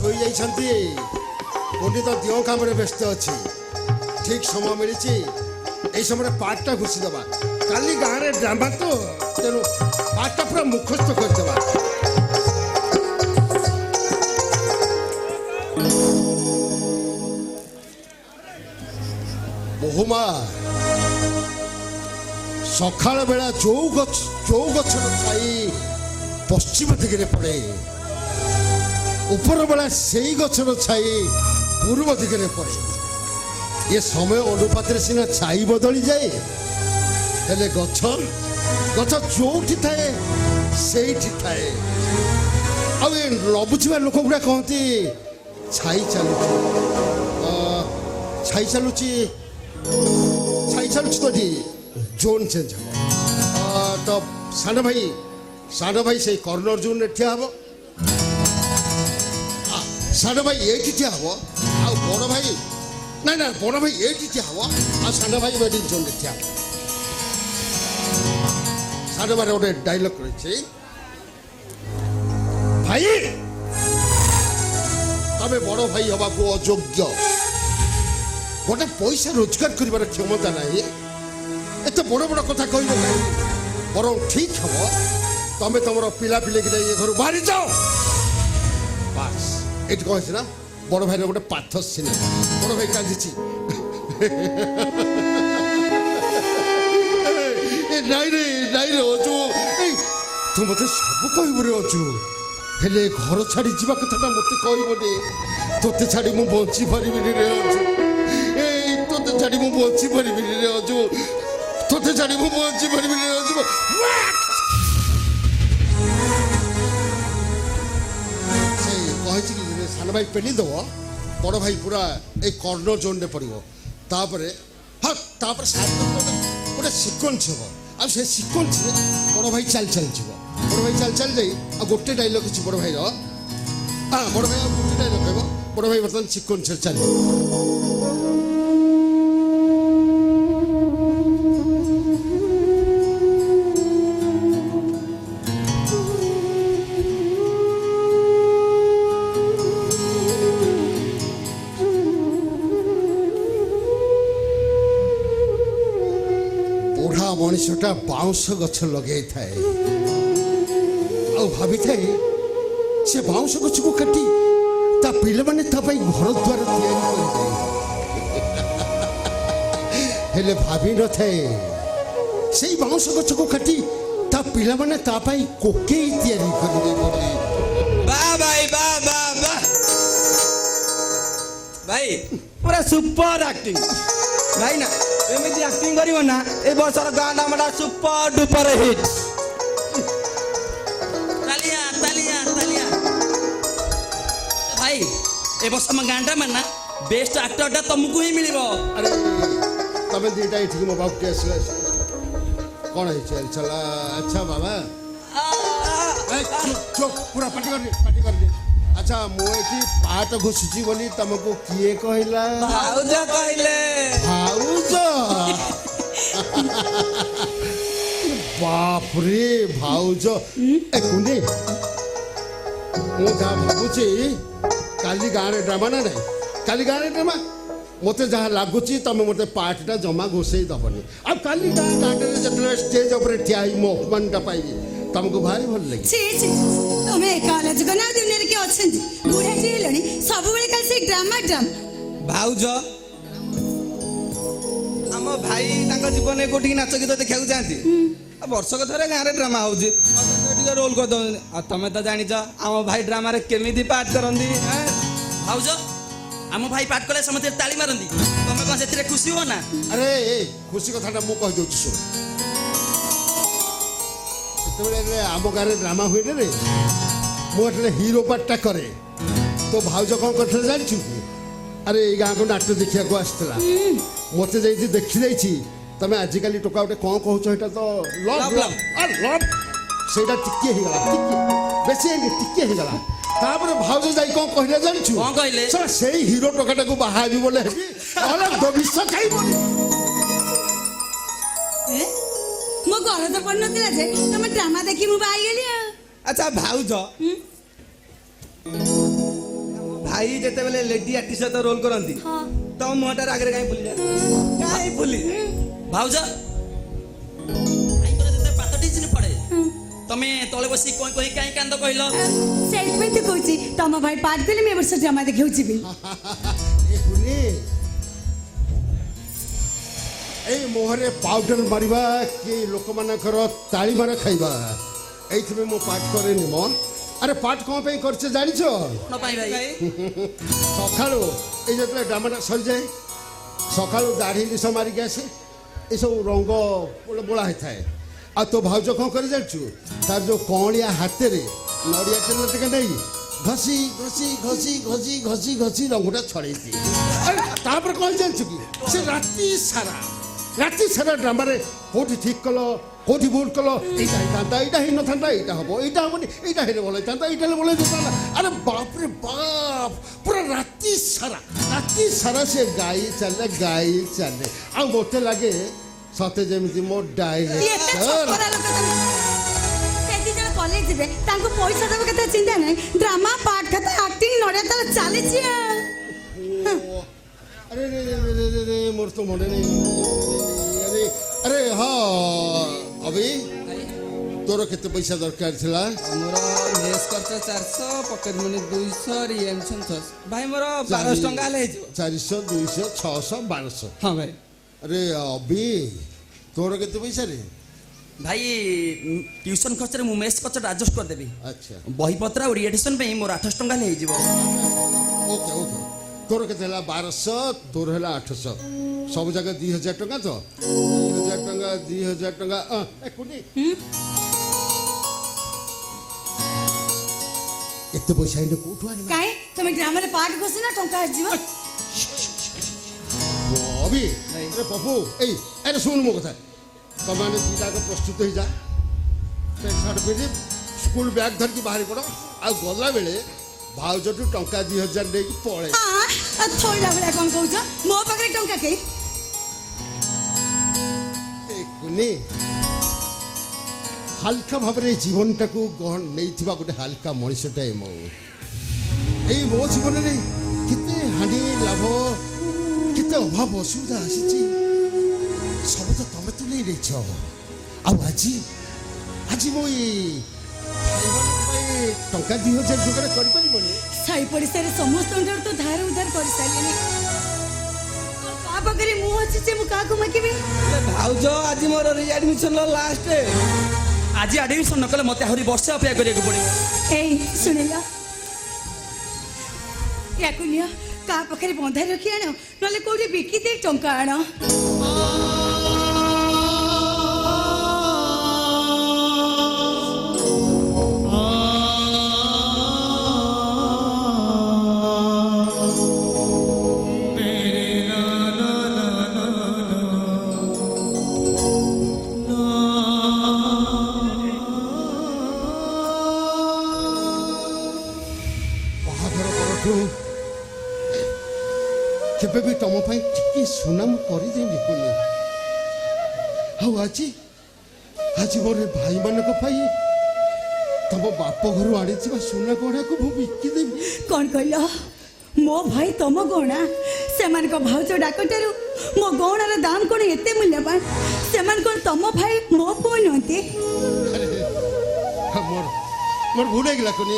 ଶୋଇ ଯାଇଛନ୍ତି। ପଣ୍ଡିତ ଦିଅ କାମରେ ବ୍ୟସ୍ତ ଅଛି। ଠିକ ସମୟ ମିଳିଛି, এই ସମୟରେ ପାଠଟା ଘୁଷିଦେବା। କାଲି ଗାଁରେ ଡ୍ରାମା ତ, ତେଣୁ ପାଠଟା ପୁରା ମୁଖସ୍ଥ କରିଦେବା। ବୋହୁମା, ସକାଳ ବେଳା ଯୋଉ ଗଛର ଛାଇ ପଶ୍ଚିମ ଦିଗରେ ପଡ଼େ, ଉପର ବେଳା ସେଇ ଗଛର ଛାଇ ପୂର୍ବ ଦିଗରେ ପଡ଼େ। ଏ ସମୟ ଅନୁପାତରେ ସିନା ଛାଇ ବଦଳି ଯାଏ, ହେଲେ ଗଛ ଯୋଉଠି ଥାଏ ସେଇଠି ଥାଏ। ଆଉ ଏ ନ ବୁଝିବା ଲୋକ ଗୁଡ଼ା କହନ୍ତି ଛାଇ ଚାଲୁଛି, ଛାଇ ଚାଲୁଛି ତ ଏଠି ଜୋନ୍ ଚେଞ୍ଜ ହେବ। ତ ସାନ ଭାଇ ସେଇ କର୍ଣ୍ଣର ଜୋନ୍ରେ ଠିଆ ହେବ। ସାନ ଭାଇ ଏଇଠି ଠିଆ ହେବ, ଆଉ ବଡ଼ ଭାଇ ବଡ଼ ଭାଇ ଏଇଠି ଠିଆ ହେବ, ଆଉ ସାନ ଭାଇ ୱେଟିଂ ଜୋନ୍ରେ ଠିଆ ହେବ। ସାନ ଭାଇର ଗୋଟେ ଡାଇଲଗ ରହିଛି, ଭାଇ ତମେ ବଡ଼ ଭାଇ ହେବାକୁ ଅଯୋଗ୍ୟ, ଗୋଟେ ପଇସା ରୋଜଗାର କରିବାର କ୍ଷମତା ନାହିଁ, ଏତେ ବଡ଼ ବଡ଼ କଥା କହିବ ନାହିଁ। ବରଂ ଠିକ ହେବ ତମେ ତମର ପିଲାପିଲିକି ନେଇ ଏ ଘରୁ ବାହାରି ଯାଅ। ବାସ୍, ଏଇଠି କ'ଣ ହେଇଛି ନା, ବଡ଼ ଭାଇର ଗୋଟେ ପାଥସ ସିନେମା। ବଡ଼ ଭାଇ କାନ୍ଦିଛି, ନାଇଁ ରେ ଅଜୁ, ତୁ ମତେ ସବୁ କହିବୁ ରେ ଅଜୁ, ହେଲେ ଘର ଛାଡ଼ି ଯିବା କଥାଟା ମତେ କହିବନି। ତୋତେ ଛାଡ଼ି ମୁଁ ବଞ୍ଚି ପାରିବିନି ରେ ଅଜୁ, ତୋତେ ଛାଡ଼ି ମୁଁ ବଞ୍ଚି ପାରିବିନି ରେ ଅଜୁ, ତୋତେ ଛାଡ଼ି ମୁଁ ବଞ୍ଚି ପାରିବିନି ରେ ଅଜୁ। ସେ କହିଛି କି ସାନ ଭାଇ ପେଲି ଦେବ, ବଡ଼ ଭାଇ ପୁରା ଏଇ କର୍ଣ୍ଣର ଜୋନ୍ରେ ପଡ଼ିବ। ତାପରେ ଗୋଟେ ସିକ୍ୱେନ୍ସ ହେବ, ଆଉ ସେ ସିକ୍ୱେନ୍ସରେ ବଡ଼ ଭାଇ ଚାଲି ଯିବ। ବଡ଼ ଭାଇ ଚାଲି ଯାଇ ଆଉ ଗୋଟେ ଡାଇଲଗ୍ ଅଛି ବଡ଼ ଭାଇର। ବଡ଼ ଭାଇ ଆଉ ଗୋଟେ ଡାଇଲଗ୍ କହିବ। ବଡ଼ ଭାଇ ବର୍ତ୍ତମାନ ସିକ୍ୱେନ୍ସରେ ଚାଲିବ। ମଣିଷଟା ବାଉଁଶ ଗଛ ଲଗେଇଥାଏ, ଆଉ ଭାବିଥାଏ ସେ ବାଉଁଶ ଗଛକୁ କାଟି ତା ପିଲାମାନେ ତା ପାଇଁ ଘର ଦ୍ୱାର ତିଆରି କରିବେ, ହେଲେ ଭାବି ନଥାଏ ସେଇ ବାଉଁଶ ଗଛକୁ କାଟି ତା ପିଲାମାନେ ତା ପାଇଁ କୋକେଇ ତିଆରି କରିବେ ବୋଲି। ଭାଇ ପୁରା ସୁପର ଆକ୍ଟିଂ ଭାଇ। ନା ଏମିତି ଆକ୍ଟିଂ କରିବ ନା, ଏ ବର୍ଷର ଗାଁ ନାମଟା ସୁପର ଡୁପର ହିଟ୍। ତାଲିଆ ଭାଇ, ଏ ବର୍ଷ ଆମ ଗାଁଟା ମାନେ ବେଷ୍ଟ ଆକ୍ଟରଟା ତମକୁ ହିଁ ମିଳିବ। ଆରେ ତମେ ଦିଟା ଏଠିକି ମୋ ପାଖକୁ ଆସିଲ, କ'ଣ ହେଇଛି? ଆଚ୍ଛା ବାବା, ପୁରା ପାଟି କରିନି। ଆଚ୍ଛା, ମୁଁ ଏଠି ପାଟ ଘୁଷୁଛି ବୋଲି ତମକୁ କିଏ କହିଲା? ଭାଉଜ କହିଲେ। ଭାଉଜ? ବାପରେ ଭାଉଜ। କୁଣ୍ଡି, ମୁଁ ଯାହା ଭାବୁଛି କାଲି ଗାଁରେ ଡ୍ରାମା ନା ନାହିଁ, କାଲି ଗାଁରେ ଡ୍ରାମା। ମତେ ଯାହା ଲାଗୁଛି ତମେ ମତେ ପାଠଟା ଜମା ଘୋଷେଇ ଦବନି। ଆଉ କାଲି ଗାଁରେ ଯେତେବେଳେ ଷ୍ଟେଜ ଉପରେ ଠିଆ ହେଇ ମୋ ଅପମାନଟା ପାଇବି, ତମକୁ ଭାରି ଭଲ ଲାଗେ। ତମେ ଏକାଲା ଯୁଗ ନା ଦୁନିଆରେ କିଏ ଅଛନ୍ତି? ବୁଢ଼ାଟି ହେଲଣି, ସବୁବେଳେ ଖାଲି ସେଇ ଡ୍ରାମା। ଭାଉଜ, ଆମ ଭାଇ ତାଙ୍କ ଜୀବନରେ କୋଉଠିକି ନାଚ ଗୀତ ଦେଖିବାକୁ ଯାଆନ୍ତି? ବର୍ଷକ ଥରେ ଗାଁରେ ଡ୍ରାମା ହଉଛି, ଟିକେ ରୋଲ କରିଦଉଛନ୍ତି। ଆଉ ତମେ ତ ଜାଣିଛ ଆମ ଭାଇ ଡ୍ରାମାରେ କେମିତି ପାଠ କରନ୍ତି। ଭାଉଜ, ଆମ ଭାଇ ପାଠ କଲେ ସମସ୍ତେ ତାଳି ମାରନ୍ତି, ତମେ କ'ଣ ସେଥିରେ ଖୁସି ହୁଅ ନା? ଆରେ ଖୁସି କଥାଟା ମୁଁ କହିଦେଉଛି ଶୁଣ। ଯେତେବେଳେ ଆମ ଗାଁରେ ଡ୍ରାମା ହୁଏ ରେ, ମୁଁ ଏଠାରେ ହିରୋ ପାର୍ଟଟା କରେ। ତ ଭାଉଜ କ'ଣ କରିଥିଲେ ଜାଣିଛୁ? ଆରେ ଏଇ ଗାଁକୁ ନାଟ୍ୟ ଦେଖିବାକୁ ଆସିଥିଲା, ମତେ ଯାଇକି ଦେଖିଦେଇଛି। ତମେ ଆଜିକାଲି ଟୋକା ଗୋଟେ କ'ଣ କହୁଛ, ସେଇଟା ତ ଲଭ୍। ସେଇଟା ଟିକେ ହେଇଗଲା, ବେଶୀ ହେଇନି, ଟିକେ ହେଇଗଲା। ତାପରେ ଭାଉଜ ଯାଇ କ'ଣ କହିଲେ ଜାଣିଛୁ? କ'ଣ କହିଲେ? ସେଇ ହିରୋ ଟୋକାଟାକୁ ବାହା ହେବି ବୋଲି ହେବି, ନହେଲେ ବିଷ ଖାଇବନି। ମୋ ଘର ତ ପଡ଼ିନଥିଲା ଯେ ତମେ ଡ୍ରାମା ଦେଖି ମୁଁ ବାହାରିଗଲି ଆଉ। ଆଚ୍ଛା ଭାଉଜ, ଭାଇ ଯେତେବେଳେ ଲେଡି ଆର୍ଟିଷ୍ଟ ସହିତ ରୋଲ କରନ୍ତି ହଁ ତମ ମୁହଁଟାର ଆଗରେ କାହିଁ ଫୁଲିଯାଏ କାହିଁ ଫୁଲି ଭାଉଜ ଭାଇଙ୍କର ଯେତେ ପାତ ଟିଚିନି ପଡେ ତମେ ତଳେ ବସି କହି କହି କାହିଁ କାନ୍ଦ କହିଲ ସେଇଥିପାଇଁ ତ କହୁଛି ତମ ଭାଇ ପାଠ ଦେଲେ ମୁଁ ଏ ବର୍ଷ ଡ୍ରାମା ଦେଖିବାକୁ ଯିବି ଏ କୁନି ଏଇ ମୁହଁରେ ପାଉଡର ମାରିବା କି ଲୋକମାନଙ୍କର ତାଳି ମାର ଖାଇବା ଏଇଥିପାଇଁ ମୁଁ ପାଠ କରେନି ମ ଆରେ ପାଠ କ'ଣ ପାଇଁ କରିଛେ ଜାଣିଛ କଣ ପାଇଁ ଭାଇ ସକାଳୁ ଏଇ ଯେତେବେଳେ ଡ୍ରାମାଟା ସରିଯାଏ ସକାଳୁ ଦାଢ଼ି ନିଶ ମାରିକି ଆସେ ଏସବୁ ରଙ୍ଗ ବୋଳା ହେଇଥାଏ ଆଉ ତୋ ଭାଉଜ କ'ଣ କରି ଜାଣିଛୁ ତାର ଯୋଉ କଅଁଳିଆ ହାତରେ ନଡ଼ିଆ ତେଲ ଟିକେ ନେଇ ଘଷି ଘଷି ଘଷି ଘଷି ଘଷି ଘଷି ରଙ୍ଗଟା ଛଡ଼େଇ ଦିଏ ଆରେ ତାପରେ କ'ଣ ଜାଣିଛୁ କି ସେ ରାତି ସାରା ଡ୍ରାମାରେ କୋଉଠି ଠିକ୍ କଲ କୋଉଠି ଭୁଲ କଲ ଏଇଟା ହେଇଥାନ୍ତା ଏଇଟା ହେଇନଥାନ୍ତା ଏଇଟା ହବ ଏଇଟା ହବନି ଏଇଟା ହେଇଲେ ଭଲ ହେଇଥାନ୍ତା ଏଇଟା ହେଲେ ଭଲ ହେଇଥାନ୍ତା ଆରେ ବାପରେ ବାପ ପୁରା ରାତି ସାରା ସେ ଗାଇ ଚାଲେ ଆଉ ମୋତେ ଲାଗେ ସତେ ଯେମିତି ମୋ ଏତେ ଡାଇରେକ୍ଟର ଛପରା ଲୋକ ତମେ। ସେ ଦି ଜଣ କଲେଜ ଯିବେ ତାଙ୍କୁ ପଇସା ଦେବା କଥା ଚିନ୍ତା ନାହିଁ ଡ୍ରାମା ପାଠ କଥା ଆକ୍ଟିଂ ନଡ଼ିଆ ତାର ଚାଲିଛି ଆଉ अरे रे रे रे रे रे मोर तो मने नहीं अरे अरे हाँ अभी तोर केते पैसा दरकार थिला ଆମର ମେସ୍ ଖର୍ଚ୍ଚ 400 ପକେଟ ମନି 200 ରିଏମସନ୍ 600 ଭାଇ ମୋର 1200 ଟଙ୍କା ହେଲେ ହେଇଯିବ 400 200 600 1200 ହଁ ଭାଇ अरे अभी तोर केते पैसा रे ଭାଇ ଟ୍ୟୁସନ ଖର୍ଚ୍ଚରେ ମୁଁ ମେସ୍ ଖର୍ଚ୍ଚଟା ଆଡଜଷ୍ଟ କରିଦେବି अच्छा ବହିପତ୍ର ଆଉ ରିଏଡିସନ ପାଇଁ ମୋର 800 ଟଙ୍କା ହେଲେ ହେଇଯିବ ओके ओके तोर केते हला 1200 तोर हला 800 सब जगह 2000 टका तो 2000 टका ए कुनी एते पैसा इने कोठु आनी କାଇଁ ତମେ ଡ୍ରାମାରେ ପାଠ ଘୋଷି ନା ଟଙ୍କା ଆସିଯିବ अभी अरे पप्पू ए अरे सुन मो कथा तमाने दीटा को प्रस्तुत हो जा पैंट शर्ट पिंधि स्कूल बैग धरकी बाहर पड़ आ गला बेले भाउजटू टंका 2000 देकी पळे ଥୋଇଲା ଭଳିଆ କ'ଣ କହୁଛ ମୋ ପାଖରେ ଟଙ୍କା କେହି ए कुनी हल्का भाबरे जीवनटा को गहन नैथिबा गोटे हल्का मनुष्यटा मो ए मो जीवन रे किते हानि लाभ किते अभाव असुविधा आसीची सब तो तमे तुले रहिछ आ আজি मो टंका 2000 जुगाड़ कर परिबनी ସାଇ ପଡ଼ିଶାରେ ସମସ୍ତଙ୍କଠାରୁ ତ ଧାର ଉଧାର କରିସାରିଲେଣି କାହା ପାଖରେ ମୁଁ ଅଛି ଯେ ମୁଁ କାହାକୁ ମାଗିବି ଭାଉଜ ଆଜି ମୋର ରିଆଡମିସନ ଲାଷ୍ଟ ଆଜି ଆଡମିସନ ନ କଲେ ମତେ ଆହୁରି ବର୍ଷେ ଅପେକ୍ଷା କରିବାକୁ ପଡ଼ିବ ଏଇ ଶୁଣିଲ ୟାକୁ ନିଅ କାହା ପାଖରେ ବନ୍ଧା ରଖି ଆଣ ନହେଲେ କୋଉଠି ବିକି ଦେଇ ଟଙ୍କା ଆଣ ବାହାଘର ପରଠୁ କେବେ ବି ତମ ପାଇଁ ଟିକେ ସୁନାମ କରିଦେଇନି କୁନି ଆଉ ଆଜି ମୋର ଭାଇମାନଙ୍କ ପାଇଁ ତମ ବାପ ଘରୁ ଆଣିଥିବା ସୁନା ଗହଣାକୁ ମୁଁ ବିକିଦେବି କ'ଣ କହିଲ ମୋ ଭାଇ ତମ ଗହଣା ସେମାନଙ୍କ ଭାଉଜ ଡାକଠାରୁ ମୋ ଗହଣାର ଦାମ କ'ଣ ଏତେ ମୂଲ୍ୟବାନ ସେମାନେ କ'ଣ ତମ ଭାଇ ମୋ ପୁଅ ନୁହନ୍ତି ମୋର ଭୁଲ ହେଇଗଲା କୁନି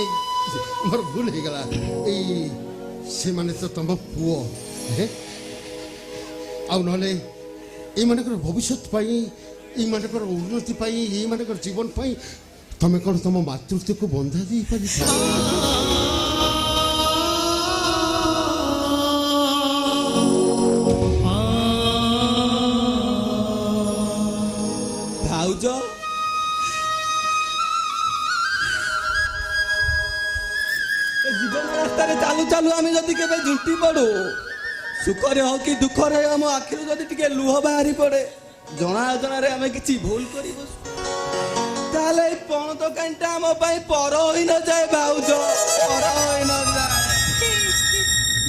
ମୋର ଭୁଲ ହେଇଗଲା ଏଇ ସେମାନେ ତ ତମ ପୁଅ ଆଉ ନହେଲେ ଏଇମାନଙ୍କର ଭବିଷ୍ୟତ ପାଇଁ ଏଇମାନଙ୍କର ଉନ୍ନତି ପାଇଁ ଏଇମାନଙ୍କର ଜୀବନ ପାଇଁ ତମେ କ'ଣ ତମ ମାତୃତ୍ୱକୁ ବନ୍ଧା ଦେଇପାରିଛ ଭାଉଜ ଏ ଜୀବନ ରାସ୍ତାରେ ଚାଲୁ ଚାଲୁ ଆମେ ଯଦି କେବେ ଝୁଣ୍ଟି ପଡୁ ସୁଖରେ ହଉ କି ଦୁଃଖରେ ଆମ ଆଖିରୁ ଯଦି ଟିକେ ଲୁହ ବାହାରି ପଡେ ଜଣା ଅଜଣାରେ ଆମେ କିଛି ଭୁଲ କରି ବସୁ ତାହେଲେ ଏଇ ପଣତ କାଇଁଟା ଆମ ପାଇଁ ପର ହୋଇନଯାଏ ଭାଉଜ ପର ହୋଇନଯାଏ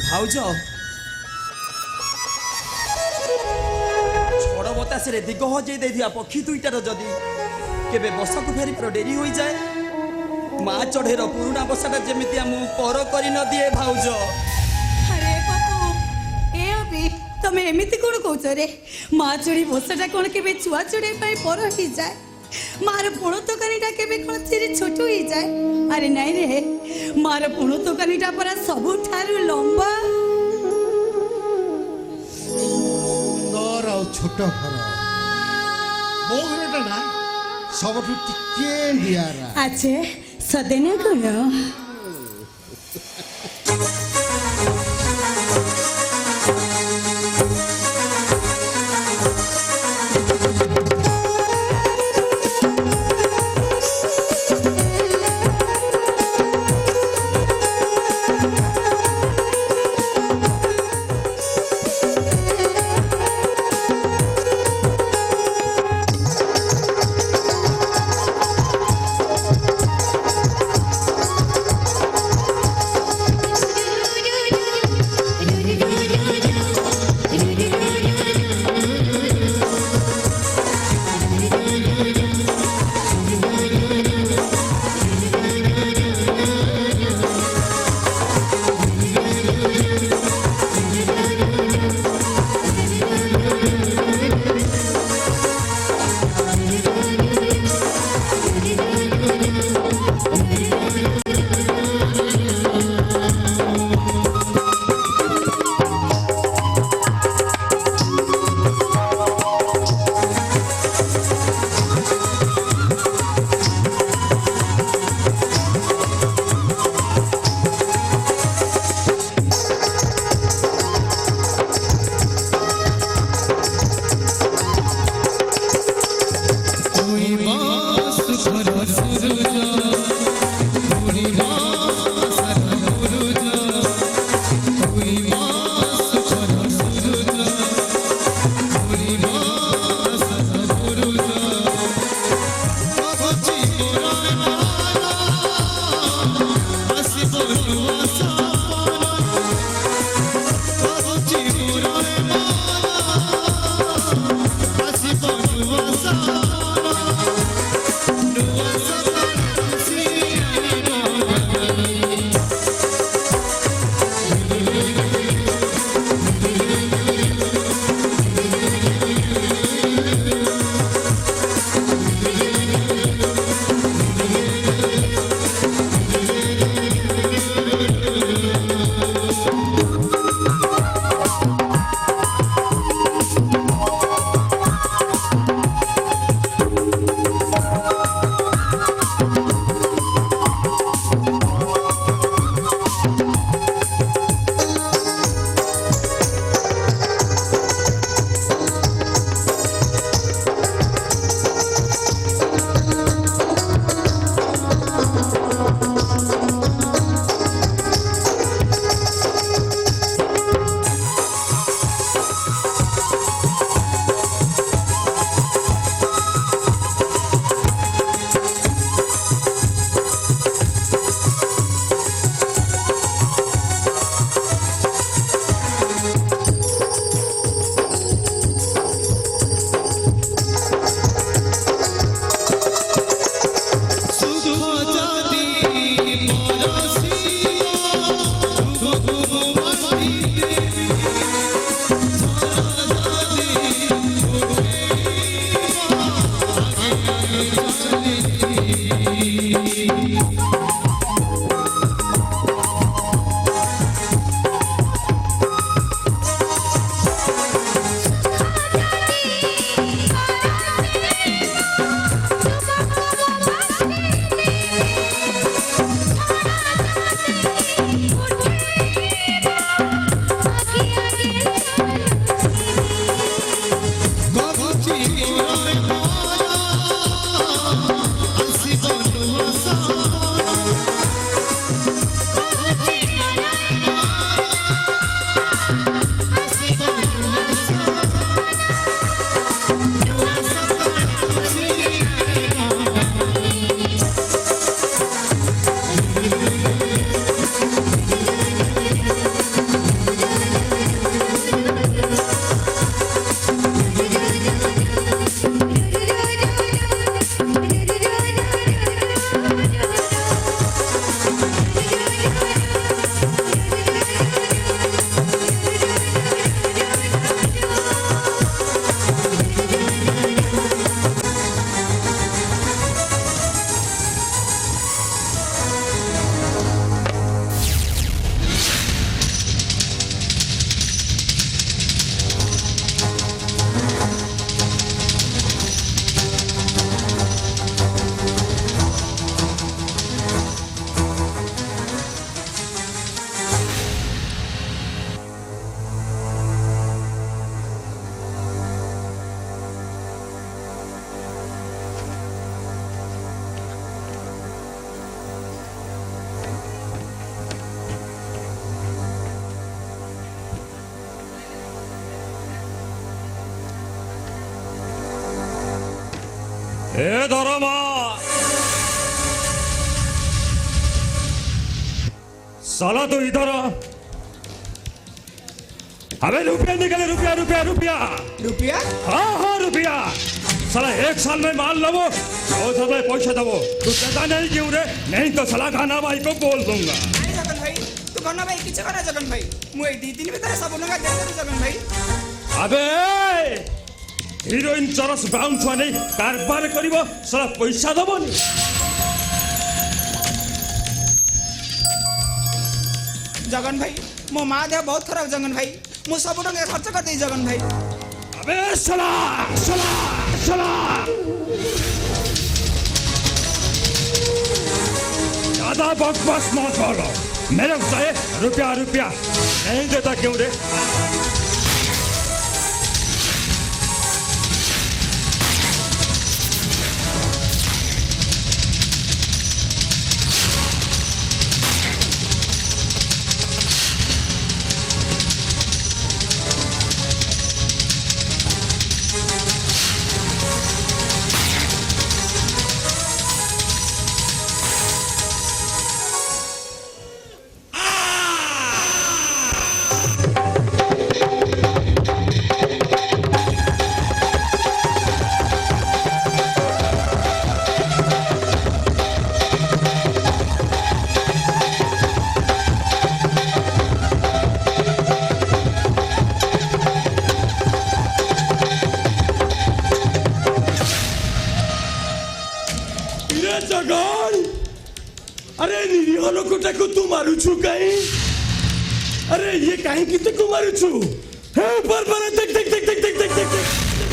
ଭାଉଜ ଛଡ଼ ବତାସରେ ଦିଗ ହଜେଇ ଦେଇଥିବା ପକ୍ଷୀ ଦୁଇଟାର ଯଦି କେବେ ବସାକୁ ଫେରିବାର ଡେରି ହୋଇଯାଏ ମା ଚଢ଼େଇର ପୁରୁଣା ବସାଟା ଯେମିତି ମୁଁ ପର କରି ନ ଦିଏ ଭାଉଜ। ଆରେ ବାପୁ ଏ ଅବି ତମେ ଏମିତି କ'ଣ କହୁଛ ରେ? ମା ଚଢ଼େଇ ବସାଟା କ'ଣ କେବେ ଛୁଆ ଚଢ଼େଇ ପାଇଁ ପର ହେଇଯାଏ? ମାର ପୋଣ ତରକାରୀଟା କେବେ କ'ଣ ଚିରି ଛୋଟ ହେଇଯାଏ? ଆରେ ନାଇଁ ରେ, ମାର ପୋଣ ତରକାରୀଟା ପରା ସବୁଠାରୁ ଲମ୍ବା। ସୁନ୍ଦର ଆଉ ଛୋଟ ଘର, ମୋ ଘରଟା ନା ସବୁଠୁ ଟିକେ ନିଆରା। ଆଚ୍ଛା ସତେ ନା କ'ଣ? दरमा साला तो इधर आ। अबे रुपया निकले, रुपया रुपया रुपया। रुपया हाँ रुपया। साला 1 साल में माल लवो और समय पैसा दबो। तू कहता नहीं क्यों रे? नहीं तो साला खाना भाई को बोल दूंगा। ନାଇଁ ଜଗନ ଭାଇ ତୁ କନ ଭାଇ କିଛି କର ଜଗନ ଭାଇ ମୁଁ ଏଇ 2 ଦିନ ଭିତରେ ସବୁ ଟଙ୍କା ଦେଇଦେବି ଜଗନ ଭାଇ। अबे हिरोइन चरस ब्राउन छुआ नहीं कारबार करिवो साला पैसा दबनी। ଜଗନ ଭାଇ ମୋ ମା ଦେହ ବହୁତ ଖରାପ ଜଗନ ଭାଇ ମୁଁ ସବୁ ଟଙ୍କା ଖର୍ଚ୍ଚ କରିଦେଇ ଜଗନ ଭାଇ। अबे साला साला साला ज्यादा बकवास मत बोलो। मेरे को चाहिए रुपया रुपया। नहीं देता क्यों रे? जगन अरे निरीह लोकटाको तू मारुछु काई? अरे ये काहे कि तू मारुछु? हे पर देख देख देख देख देख देख देख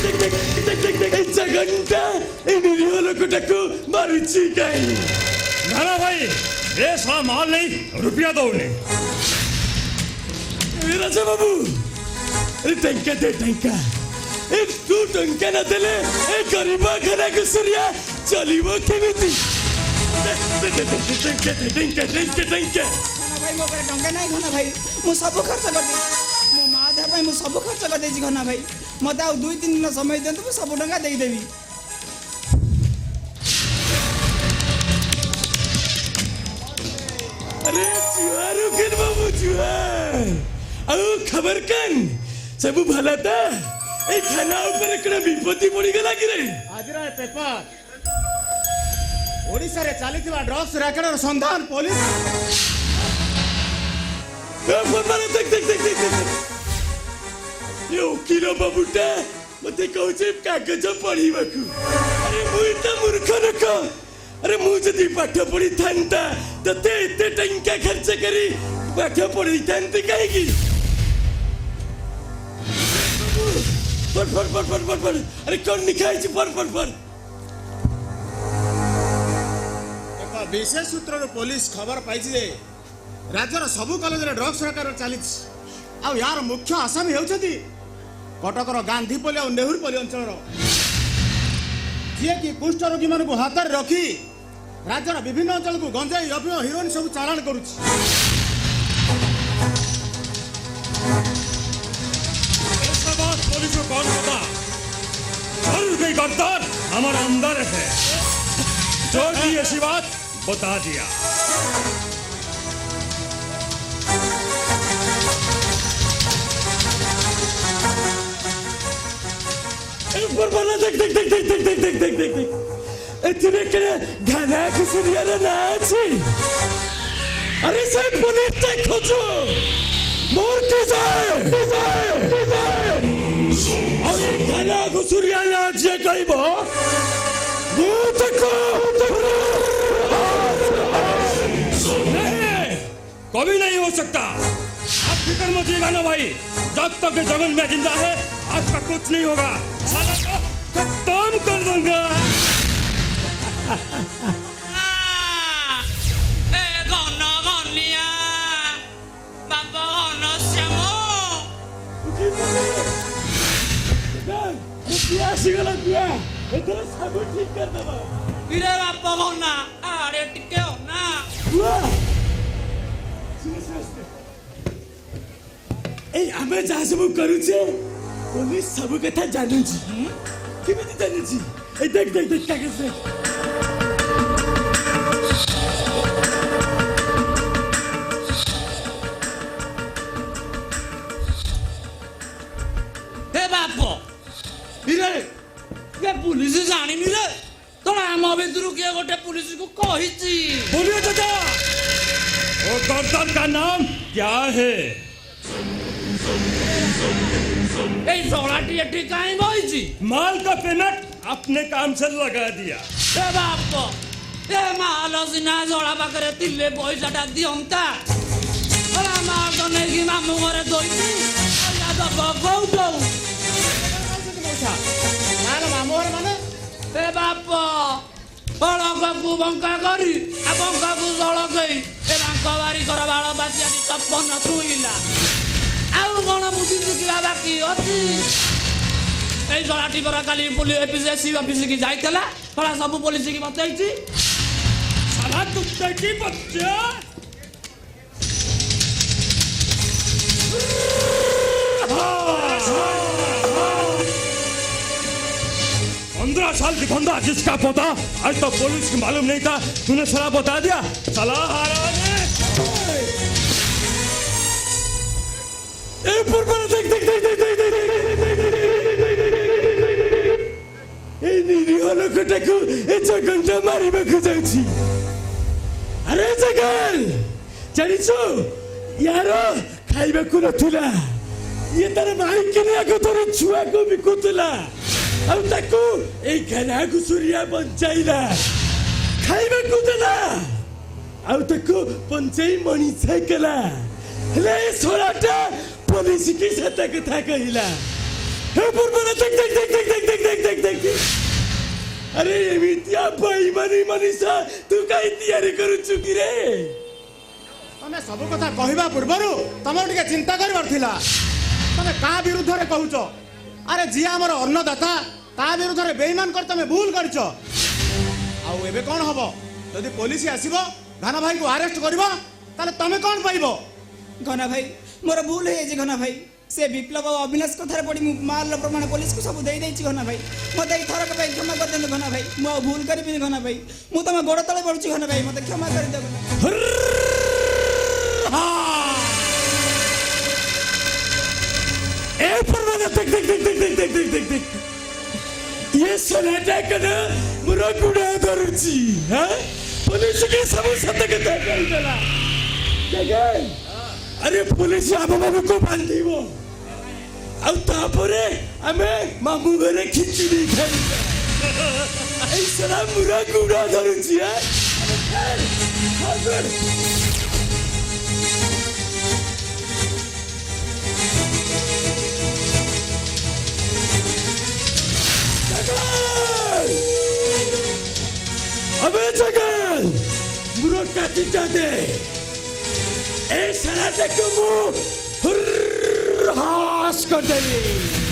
देख देख देख देख देख देख जगनटा ए निरीह लोकटाको मारुछि काई? ना भाई ये साला माल नहीं रुपया दो ने। ए राजा बाबू अरे टंका दे टंका। ए तू टंका न देले ए गरीबा खाना को सूर्या चलिबो केमिति? ଘନା ଭାଇ ମୋ ପାଖରେ ଟଙ୍କା ନାହିଁ ଘନା ଭାଇ ମୁଁ ସବୁ ଖର୍ଚ୍ଚ କରିଦେଇଛି ମୋ ମା ଦେହ ପାଇଁ ମୁଁ ସବୁ ଖର୍ଚ୍ଚ କରିଦେଇଛି ଘନା ଭାଇ ମୋତେ ଆଉ 2-3 ଦିନ ସମୟ ଦିଅନ୍ତୁ ମୁଁ ସବୁ ଟଙ୍କା ଦେଇଦେବି। अरे जुआ रुकिन बाबू जुआ ଆଉ खबर कन सब भला था ए खाना ऊपर एकड़ा विपत्ति पड़ी गला कि रे? ଆଜିର ଏ ପେପର ଓଡ଼ିଶାରେ ଚାଲିଥିବା ଡ୍ରଗ୍ସ ରେକେଟର ସନ୍ଧାନ ପୋଲିସ देख देख देख देख देख ये ओकिलो बाबूटा मते कहूचे कागज पढ़ीबाकू। अरे मु इतना मूर्ख नक। अरे मु जदी पाठ पढ़ी थांता तते एते टंका खर्च करी पाठ पढ़ी थांती काहे की? पर अरे कौन निखाई छी पर ଏକ ବିଶେଷ ସୂତ୍ରରୁ ପୋଲିସ ଖବର ପାଇଛି ଯେ ରାଜ୍ୟର ସବୁ କଲେଜରେ ଡ୍ରଗ୍ସ ରେକେଟ ଚାଲିଛି ଆଉ ୟାର ମୁଖ୍ୟ ଆସାମୀ ହେଉଛନ୍ତି କଟକର ଗାନ୍ଧୀପଲ୍ଲୀ ଆଉ ନେହୁରୁପଲ୍ଲୀ ଅଞ୍ଚଳର ଯିଏକି କୁଷ୍ଠ ରୋଗୀମାନଙ୍କୁ ହାତରେ ରଖି ରାଜ୍ୟର ବିଭିନ୍ନ ଅଞ୍ଚଳକୁ ଗଞ୍ଜେଇ ଅଫିମ ହିରୋଇନ ସବୁ ଚାଲାଣ କରୁଛି। ऐसा बात पुलिस को कौन बता? जरूर कोई गद्दार हमारे अंदर है जो की ऐसी बात बता दिया। देख देख देख देख देख देख देख देख देख देख इतने करे घना कुसुरिया ना छी। अरे सब पुलिस तक खोजो मोर के जाए अरे घना कुसुरिया ना जे कहबो वो देखो कभी नहीं हो सकता। आप फिक्र मत कीजिएगा ना भाई, जब तक जगन में जिंदा है आपका कुछ नहीं होगा। साला को खत्म कर दूंगा। सब ठीक कर दबा इरे बापा होना अरे टिके होना ए हमें जहाँ सब करू छे पुलिस सब कथा जानू छी। केमिति जानू छी? এই দেখ দেখ দেখ কাকে দেখ ହେ ବାପ ଇରେ ଏ ପୁଲିସ ଜାଣିନି ରେ ତୋର ଆମ ଭିତରୁ କିଏ ଗୋଟେ ପୁଲିସକୁ କହିଛି बोलिए चाचा वो गौतम का नाम क्या है ଏଇ ଜଳାଟି ଏଠି କାହିଁ ବଇଛି माल का पेमेंट अपने काम से लगा दिया ଏ ବାପ ଏ ମାଲ ସିନା ଜଳା ପାଖରେ ଥିଲେ ପଇସାଟା ଦିଅନ୍ତା ମାଲ ତ ନେଇକି ମାମୁଁ ଘରେ ଦଇଛି ପଇସା ଦବ କୋଉଠୁ ମାମୁଁଘର ମାନେ ଏ ବାପ ଅଳକକୁ ବଙ୍କା କରି ବଙ୍କାକୁ ଜଳକେଇ ଏ ବାଙ୍କ ବାରିକର ବାଳ ବାଜିଆଟି ସପନ ଛୁଇଁଲା ଆଉ କଣ ବୁଝି ଶିଖିବା ବାକି ଅଛି এই জলাটি পরা কালি পুলিশ এসি অফিস কি যাইতেলা পড়া সব পুলিশ কি বতাইছি साला कुत्ते की बच्चा 15 साल की बंदा जिसका पोता आज तक पुलिस को मालूम नहीं था तूने साला बता दिया साला हराने ए पर देख देख देख देख देख ए निरीह लोकटाକୁ ଏ ଜଗନ୍ନା ମାରିବାକୁ ଯାଉଛି ଆରେ ଜଗନ୍ ଜାଣିଛୁ ୟାର ଖାଇବାକୁ ନଥିଲା ଇଏ ତାର ମାଇକି ନିଆକୁ ତୋର ଛୁଆକୁ ବିକୁଥିଲା ଆଉ ତାକୁ ଏଇ ଘେରା ଘୁଷୁରିଆ ବଞ୍ଚାଇଲା ଖାଇବାକୁ ଦେଲା ଆଉ ତାକୁ ପଞ୍ଚେଇ ମଣିଷ କଲା ହେଲେ ଏ ଶଳାଟା ପୋଲିସ କି ସତ କଥା କହିଲା हे पूर्वना देख देख देख देख देख देख देख देख देख अरे एमितिया बेईमानी मनीषा तू काई तैयारी करूछु कि रे ତମେ ସବୁ କଥା କହିବା ପୂର୍ବରୁ ତମର ଟିକେ ଚିନ୍ତା କରିବାର ଥିଲା ତମେ କାହା ବିରୁଦ୍ଧରେ କହୁଛ ଆରେ ଯିଏ ଆମର ଅନ୍ନଦାତା ତା ବିରୁଦ୍ଧରେ ବେଇମାନ କରି ତମେ ଭୁଲ କରିଛ ଆଉ ଏବେ କ'ଣ ହବ ଯଦି ପୋଲିସ ଆସିବ ଘନା ଭାଇକୁ ଆରେଷ୍ଟ କରିବ ତାହେଲେ ତମେ କ'ଣ ପାଇବ ଘନା ଭାଇ ମୋର ଭୁଲ ହେଇଯାଇଛି ଘନା ଭାଇ ସେ ବିପ୍ଳବ ଆଉ ଅବିନାଶ କଥାରେ ପଡ଼ି ମୁଁ ମାଲର ପ୍ରମାଣ ପୋଲିସକୁ ସବୁ ଦେଇଦେଇଛି ଘନା ଭାଇ ମୋତେ ଏଇ ଥରକ ପାଇଁ କ୍ଷମା କରିଦିଅନ୍ତୁ ଘନା ଭାଇ ମୁଁ ଆଉ ଭୁଲ କରିବିନି ଘନା ଭାଇ ମୁଁ ତମ ଗୋଡ଼ ତଳେ ପଡ଼ୁଛି ଘନା ଭାଇ ମୋତେ କ୍ଷମା କରିଦିଅ ए परवाना देख देख देख देख देख देख देख देख ये सलाटा कना मुरा गुडा धरुची हां पुलिस के सब सत कथा कहला जगन अरे पुलिस आम बाबू को बांधिबो आ तापरे आमे मामू घरे खिचड़ी खाइबा ए सला मुरा गुडा धरुची हां अबे जगन मुरो काटी जाते ए साला देखो मु हास कर देली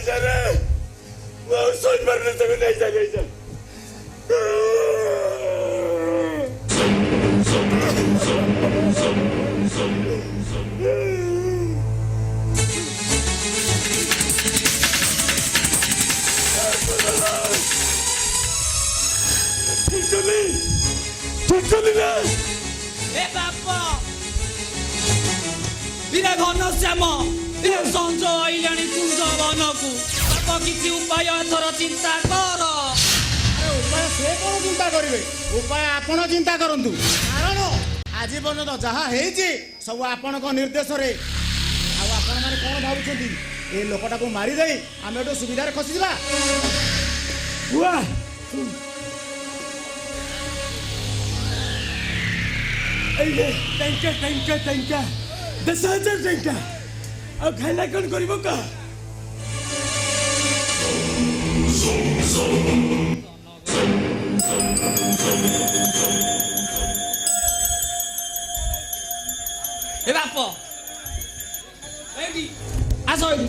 ନେଇଯା ରେ ମୁଁ ଆଉ ଶୋଇପାରୁନି ତାକୁ ନେଇଯା ঠিক কলি না ଏ ବାପ ଇରେ ଘନଶ୍ୟାମ ଇରେ ସଞ୍ଜ ଆଇଲାଣି କୁଞ୍ଜ ବନକୁ ବାପ କିଛି ଉପାୟ ଏଥର ଚିନ୍ତା କର। ଉପାୟ ସେ କଣ ଚିନ୍ତା କରିବେ ଉପାୟ ଆପଣ ଚିନ୍ତା କରନ୍ତୁ କାରଣ ଆଜି ପର୍ଯ୍ୟନ୍ତ ଯାହା ହେଇଛି ସବୁ ଆପଣଙ୍କ ନିର୍ଦ୍ଦେଶରେ। ଆଉ ଆପଣମାନେ କଣ ଭାବୁଛନ୍ତି ଏ ଲୋକଟାକୁ ମାରିଦେଇ ଆମେ ଏଠୁ ସୁବିଧାରେ ଖସିଯିବା? ବୁଆ ଏଇଲେ ଟଙ୍କା 10,000 ଟଙ୍କା ଆଉ ଖାଇଲା କଣ କରିବ କହ? ଏ ବାପ ଏଇଠି ଆସ ଏଇଠି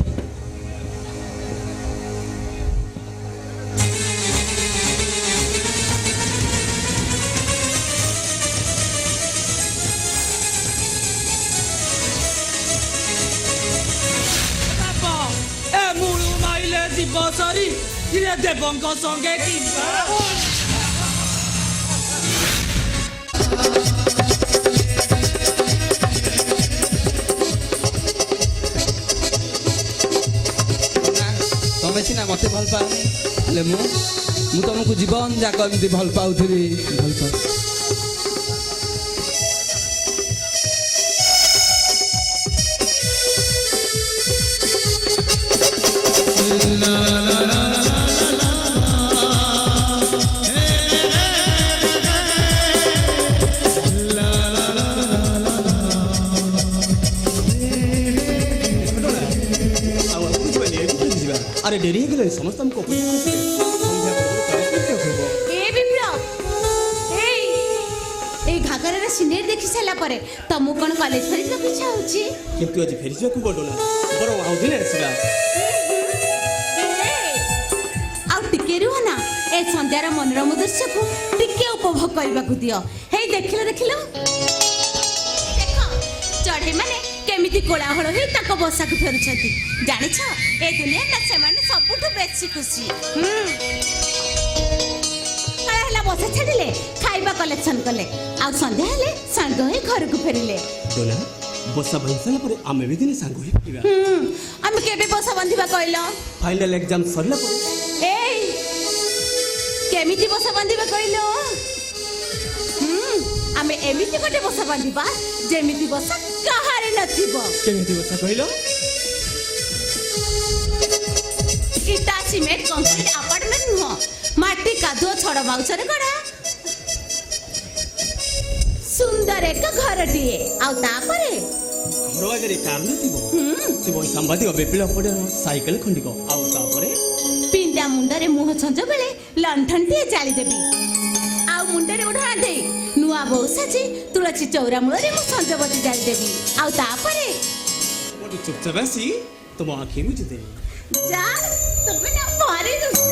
জীব সরি ইরে দেবঙ্ক সঙ্গে কিংবা ତମେ ସିନା ମତେ ଭଲ ପାଉନି ହେଲେ ମୁଁ ତମକୁ ଜୀବନ ଯାକ ଏମିତି ଭଲ ପାଉଥିବି ଭଲ ପାଉ। আরে ডেরি হয়ে গেলে সমস্ত আমি কপি ଏ ବିପ୍ଳବ এই ଘାଗରାର ସିନେରି ଦେଖି ସାରିଲା ପରେ ତମକୁ କ'ଣ କଲେଜ ଫେରିବାକୁ ଇଚ୍ଛା ହଉଛି? কিন্তু আজ ফেরি যাକୁ ପଡୁ ନା ବରଂ ଆଉ ଦିନେ ଆସିବା। ଆଉ ଟିକେ ରୁହ ନା ଏ ସନ୍ଧ୍ୟାର ମନୋରମ ଦୃଶ୍ୟକୁ ଟିକେ ଉପଭୋଗ କରିବାକୁ ଦିଅ। ହେଇ ଦେଖିଲ ଦେଖ ଚଢ଼େଇ ମାନେ କେମିତି କୋଳାହଳ ହେଇ ତାଙ୍କ ବସାକୁ ଫେରୁଛନ୍ତି। ଜାଣିଛ ଏ ଦୁନିଆଟା ସେମାନେ ସବୁଠୁ ବେଶୀ ଖୁସି। ହେଲା ବସା ଛାଡ଼ିଲେ ଖାଇବା କଲେକ୍ସନ କଲେ ଆଉ ସନ୍ଧ୍ୟା ହେଲେ ସାଙ୍ଗ ହେଇ ଘରକୁ ଫେରିଲେ। ଦୋଲା ବସା ବାନ୍ଧି ସାରିଲା ପରେ ଆମେ ବି ଦିନେ ସାଙ୍ଗ ହେଇ ଫେରିବା। ଆମେ କେବେ ବସା ବାନ୍ଧିବା କହିଲ? ଫାଇନାଲ ଏକ୍ଜାମ ସରିଲା ପରେ। ଏଇ କେମିତି ବସା ବାନ୍ଧିବା କହିଲ? ଆମେ ଏମିତି ଗୋଟେ ବସା ବାନ୍ଧିବା ଯେମିତି ବସା କାହାରି ନଥିବ। କେମିତି ବସା କହିଲ? ଇଟା ସିମେଣ୍ଟ କଂକ୍ରିଟ ଆପାର୍ଟମେଣ୍ଟ ନୁହଁ, ମାଟି କାଦୁଅ ଛଡ଼ ବାଉଁଶରେ ଗଢ଼ା ସୁନ୍ଦର ଏକ ଘରଟିଏ। ଆଉ ତାପରେ ଘର ଆଗରେ କାର ନଥିବ, ଥିବ ସାମ୍ବାଦିକ ବିପ୍ଳବ ପଡିଆର ସାଇକେଲ ଖଣ୍ଡିକ। ଆଉ ତାପରେ ପିଣ୍ଡା ମୁଣ୍ଡରେ ମୁହଁ ଛଞ୍ଜ ବେଳେ ଲଣ୍ଠନଟିଏ ଜାଳିଦେବି। ଆଉ ମୁଣ୍ଡରେ ଓଢ଼ଣା ଦେଇ ନୂଆ ବୋଉ ସାଜି ତୁଳସୀ ଚଉରା ମୂଳରେ ମୁଁ ସଞ୍ଜବତୀ ଜାଳିଦେବି। ଆଉ ତାପରେ ଗୋଟେ ଚୁପଚାପ ଆସି ତମ ଆଖି ବୁଝିଦେବି। ଯା ତମେ ନା ଭାରି ଦୁଷ୍ଟ।